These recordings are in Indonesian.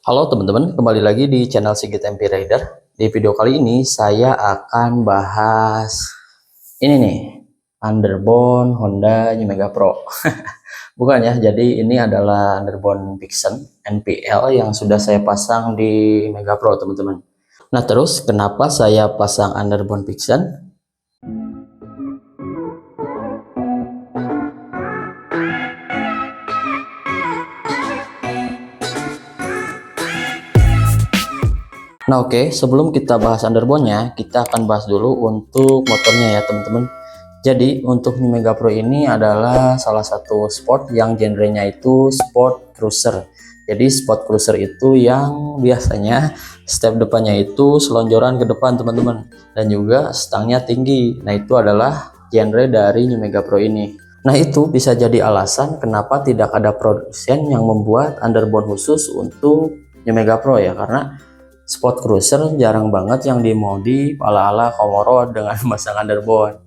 Halo teman-teman, kembali lagi di channel Sigit MP Rider. Di video kali ini saya akan bahas ini nih, underbone Honda New Mega Pro. Bukan ya, jadi ini adalah underbone Vixen NPL yang sudah saya pasang di Mega Pro teman-teman. Nah terus kenapa saya pasang underbone Vixen? Nah oke, sebelum kita bahas underbone-nya, kita akan bahas dulu untuk motornya ya teman-teman. Jadi untuk New Mega Pro ini adalah salah satu sport yang genrenya itu sport cruiser. Jadi sport cruiser itu yang biasanya step depannya itu selonjoran ke depan teman-teman. Dan juga stangnya tinggi. Nah itu adalah genre dari New Mega Pro ini. Nah itu bisa jadi alasan kenapa tidak ada produsen yang membuat underbone khusus untuk New Mega Pro ya. Karena sport cruiser jarang banget yang dimodi ala-ala Komoro dengan memasang underbone.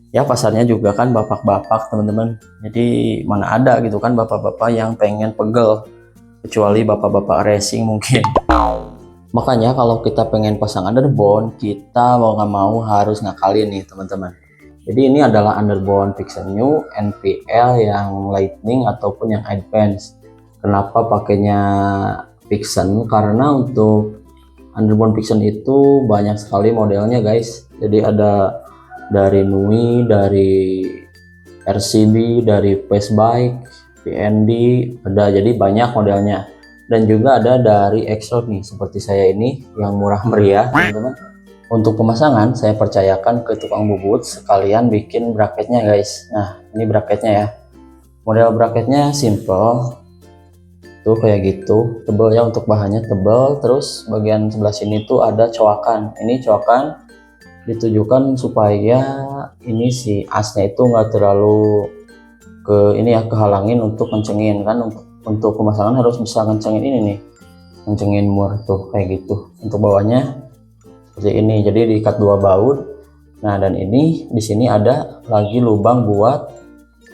Ya pasarnya juga kan bapak-bapak teman-teman, jadi mana ada gitu kan bapak-bapak yang pengen pegel, kecuali bapak-bapak racing mungkin. Makanya kalau kita pengen pasang underbone, kita mau nggak mau harus ngakalin nih teman-teman. Jadi ini adalah underbone Vixen New NPL yang lightning ataupun yang advance. Kenapa pakainya Vixen? Karena untuk underbone Vixen itu banyak sekali modelnya guys. Jadi ada dari Nui, dari RCB, dari Facebike, PND, ada, jadi banyak modelnya. Dan juga ada dari Exroad nih, seperti saya ini yang murah meriah teman-teman. Untuk pemasangan saya percayakan ke tukang bubut sekalian bikin bracketnya guys. Nah ini bracketnya ya, model bracketnya simple tuh kayak gitu, tebel ya, untuk bahannya tebel. Terus bagian sebelah sini tuh ada coakan. Ini coakan ditujukan supaya ini si asnya itu nggak terlalu ke ini ya, kehalangin untuk kencengin kan. Untuk pemasangan harus bisa kencengin ini nih, kencengin mur tuh kayak gitu. Untuk bawahnya seperti ini, jadi diikat dua baut. Nah dan ini di sini ada lagi lubang buat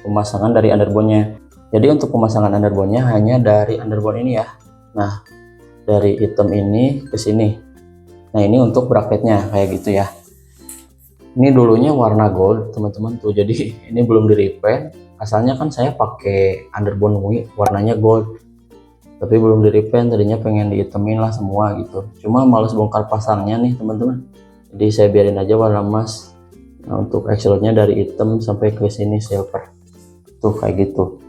pemasangan dari underbone-nya. Jadi untuk pemasangan underbone-nya hanya dari underbone ini ya. Nah dari item ini ke sini. Nah ini untuk bracketnya kayak gitu ya. Ini dulunya warna gold teman-teman tuh, jadi ini belum di repaint. Asalnya kan saya pakai underbone Nui warnanya gold, tapi belum di repaint. Tadinya pengen diitemin lah semua gitu, cuma males bongkar pasangnya nih teman-teman, jadi saya biarin aja warna emas. Nah untuk axle-nya dari hitam sampai ke sini silver tuh kayak gitu.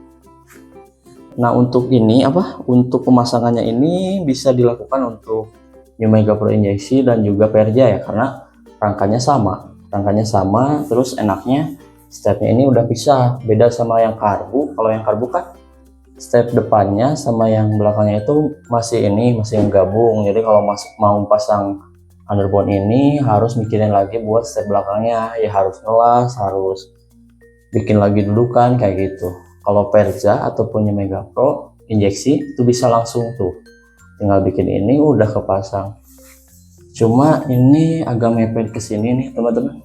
Nah untuk ini untuk pemasangannya ini bisa dilakukan untuk New Mega Pro injeksi dan juga Perja ya, karena rangkanya sama. Terus enaknya stepnya ini udah bisa, beda sama yang karbu. Kalau yang karbu kan step depannya sama yang belakangnya itu masih gabung. Jadi kalau mau pasang underbone ini harus mikirin lagi buat step belakangnya ya, harus ngelas, harus bikin lagi dudukan kayak gitu. Kalau Perza ataupun yang Mega Pro injeksi itu bisa langsung tuh, tinggal bikin ini udah kepasang. Cuma ini agak mepet ke sini nih teman-teman,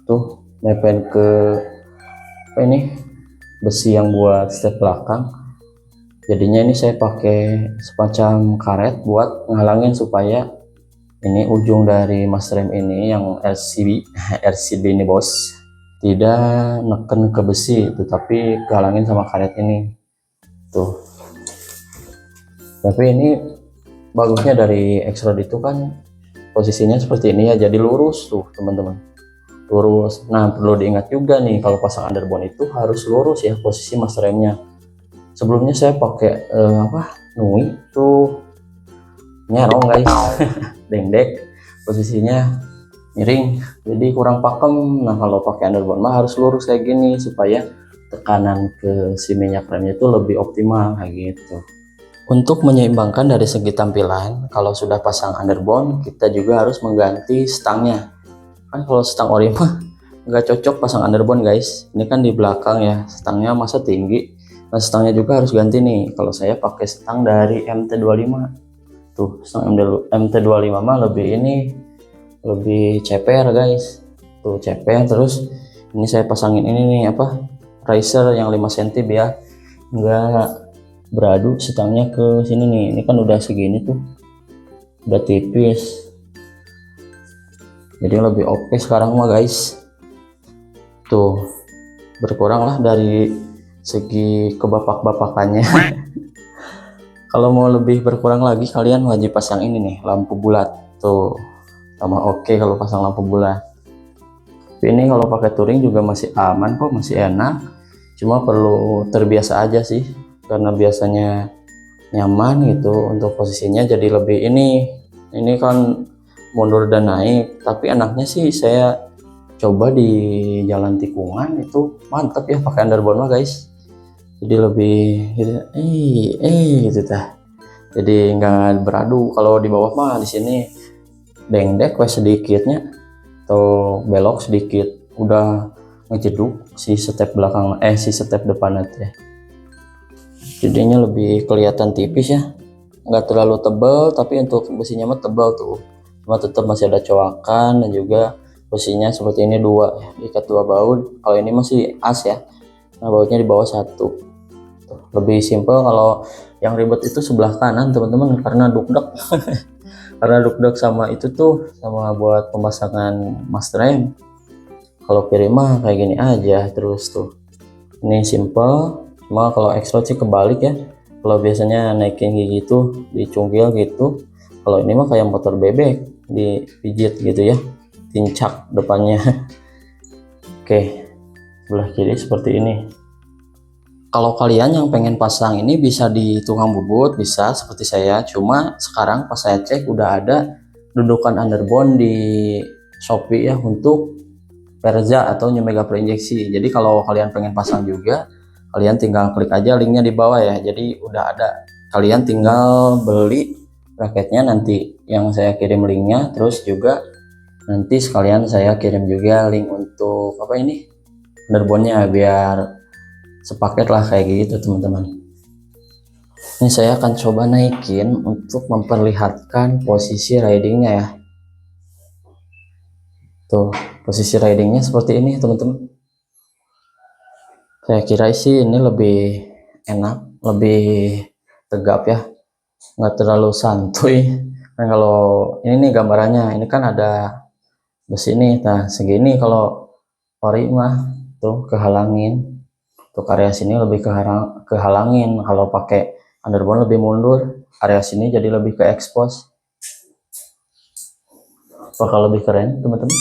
tuh mepet ke apa ini, besi yang buat step belakang. Jadinya ini saya pakai semacam karet buat ngalangin supaya ini ujung dari mas rem ini yang RCB ini bos, tidak neken ke besi tetapi kehalangin sama karet ini tuh. Tapi ini bagusnya dari X-Road itu kan posisinya seperti ini ya, jadi lurus tuh teman-teman, lurus. Nah perlu diingat juga nih, kalau pasang underbone itu harus lurus ya posisi mas remnya. Sebelumnya saya pakai Nui tuh nyerong guys dengdek, posisinya miring jadi kurang pakem. Nah kalau pakai underbone mah harus lurus kayak gini supaya tekanan ke si minyak remnya itu lebih optimal kayak gitu. Untuk menyeimbangkan dari segi tampilan, kalau sudah pasang underbone kita juga harus mengganti stangnya. Kan kalau stang ori mah nggak cocok pasang underbone guys, ini kan di belakang ya stangnya, masa tinggi. Nah stangnya juga harus ganti nih. Kalau saya pakai stang dari MT25 tuh, stang MT25 mah lebih ceper guys, tuh ceper. Terus ini saya pasangin ini nih riser yang 5 cm biar enggak beradu stangnya ke sini nih. Ini kan udah segini tuh, udah tipis, jadi lebih oke sekarang mah guys. Tuh berkurang lah dari segi kebapak-bapakannya. Kalau mau lebih berkurang lagi, kalian wajib pasang ini nih, lampu bulat. Tuh sama oke kalau pasang lampu bulat. Tapi ini kalau pakai touring juga masih aman kok, masih enak. Cuma perlu terbiasa aja sih, karena biasanya nyaman gitu untuk posisinya. Jadi lebih ini kan mundur dan naik. Tapi enaknya sih saya coba di jalan tikungan itu mantep ya pakai underbone mah guys. Jadi lebih gitu, gitu tah. Jadi nggak beradu. Kalau di bawah mah di sini dengdek wes sedikitnya atau belok sedikit udah ngejeduk si step belakang si step depan teh. Jadinya lebih kelihatan tipis ya, nggak terlalu tebal, tapi untuk besinya mah tebal tuh, cuma tetap masih ada coakan. Dan juga besinya seperti ini dua ya, ikat dua baut. Kalau ini masih as ya, nah bautnya di bawah satu. Tuh, lebih simple. Kalau yang ribet itu sebelah kanan teman-teman, karena dukdek. Karena dukdek sama itu tuh, sama buat pemasangan master rem. Kalau kiri mah kayak gini aja terus tuh. Ini simple. Cuma kalau extra sih kebalik ya. Kalau biasanya naikin gigi tuh dicungkil gitu. Kalau ini mah kayak motor bebek, dipijit gitu ya, tincak depannya. Oke, sebelah kiri seperti ini. Kalau kalian yang pengen pasang ini bisa di tukang bubut, bisa seperti saya. Cuma sekarang pas saya cek udah ada dudukan underbone di Shopee ya untuk Perza atau New Mega Pro injeksi. Jadi kalau kalian pengen pasang juga, kalian tinggal klik aja linknya di bawah ya. Jadi udah ada, kalian tinggal beli raketnya nanti yang saya kirim linknya. Terus juga nanti sekalian saya kirim juga link untuk apa ini, underbone-nya, biar sepaket lah kayak gitu teman-teman. Ini saya akan coba naikin untuk memperlihatkan posisi ridingnya ya. Tuh posisi ridingnya seperti ini teman-teman. Saya kira sih ini lebih enak, lebih tegap ya, nggak terlalu santuy. Nah kalau ini nih gambarannya, ini kan ada besi ini, nah segini. Kalau ori mah tuh kehalangin, untuk area sini lebih kehalangin. Kalau pakai underbone lebih mundur, area sini jadi lebih ke expose. Bakal lebih keren teman-teman.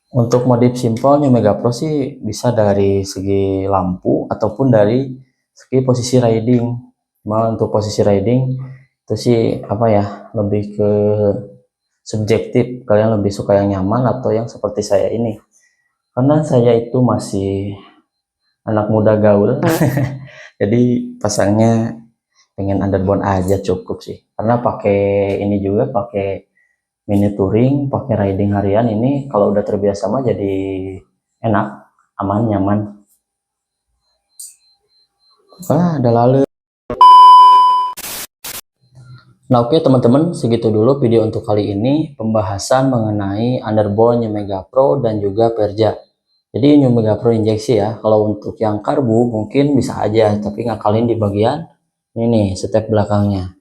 Untuk modif simpel New Mega Pro sih bisa dari segi lampu ataupun dari segi posisi riding. Cuma untuk posisi riding itu sih apa ya, lebih ke subjektif. Kalian lebih suka yang nyaman atau yang seperti saya ini. Karena saya itu masih anak muda gaul. Jadi pasangnya pengen underbone aja cukup sih. Karena pakai ini juga, pakai mini touring, pakai riding harian ini, kalau udah terbiasa mah jadi enak, aman, nyaman. Ada lalu. Nah oke teman-teman, segitu dulu video untuk kali ini, pembahasan mengenai underbone New Mega Pro dan juga Perja. Jadi New Mega Pro injeksi ya. Kalau untuk yang karbu mungkin bisa aja, tapi ngakalin di bagian ini nih, step belakangnya.